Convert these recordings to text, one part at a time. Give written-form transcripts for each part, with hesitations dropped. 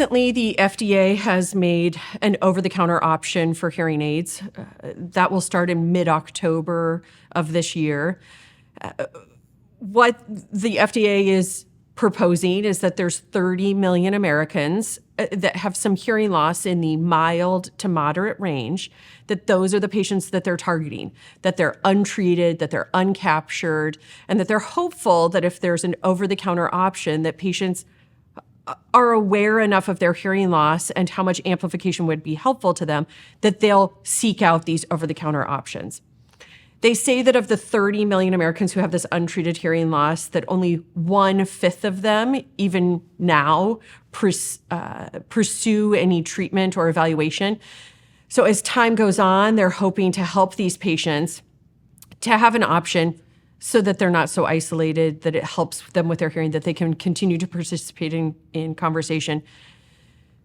Recently, the FDA has made an over-the-counter option for hearing aids. That will start in mid-October of this year. What the FDA is proposing is that there's 30 million Americans that have some hearing loss in the mild to moderate range, that those are the patients that they're targeting, that they're untreated, that they're uncaptured, and that they're hopeful that if there's an over-the-counter option, that patients are aware enough of their hearing loss and how much amplification would be helpful to them that they'll seek out these over-the-counter options. They say that of the 30 million Americans who have this untreated hearing loss, that only 1/5 of them, even now, pursue any treatment or evaluation. So as time goes on, they're hoping to help these patients to have an option so that they're not so isolated, that it helps them with their hearing, that they can continue to participate in conversation.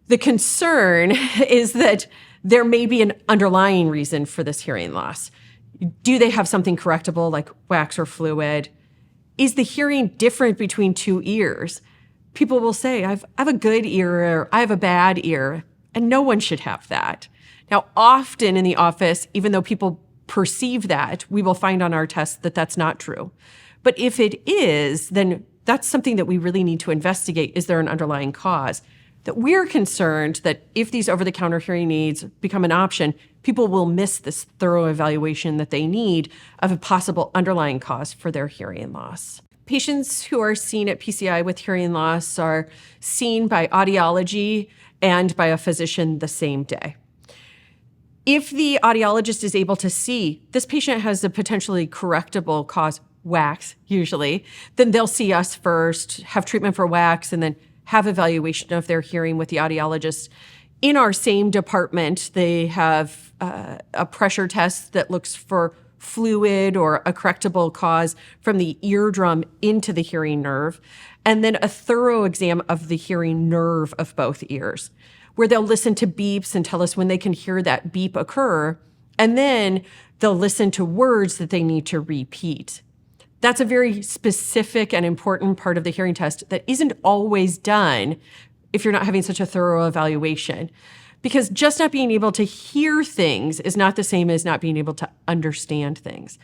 The concern is that there may be an underlying reason for this hearing loss. Do they have something correctable like wax or fluid? Is the hearing different between two ears? People will say, I have a good ear or I have a bad ear, and no one should have that. Now, often in the office, even though people perceive that, we will find on our tests that that's not true. But if it is, then that's something that we really need to investigate. Is there an underlying cause? That we're concerned that if these over-the-counter hearing aids become an option, people will miss this thorough evaluation that they need of a possible underlying cause for their hearing loss. Patients who are seen at PCI with hearing loss are seen by audiology and by a physician the same day. If the audiologist is able to see this patient has a potentially correctable cause, wax usually, then they'll see us first, have treatment for wax, and then have evaluation of their hearing with the audiologist. In our same department, they have a pressure test that looks for fluid or a correctable cause from the eardrum into the hearing nerve, and then a thorough exam of the hearing nerve of both ears, where they'll listen to beeps and tell us when they can hear that beep occur, and then they'll listen to words that they need to repeat. That's a very specific and important part of the hearing test that isn't always done if you're not having such a thorough evaluation. Because just not being able to hear things is not the same as not being able to understand things.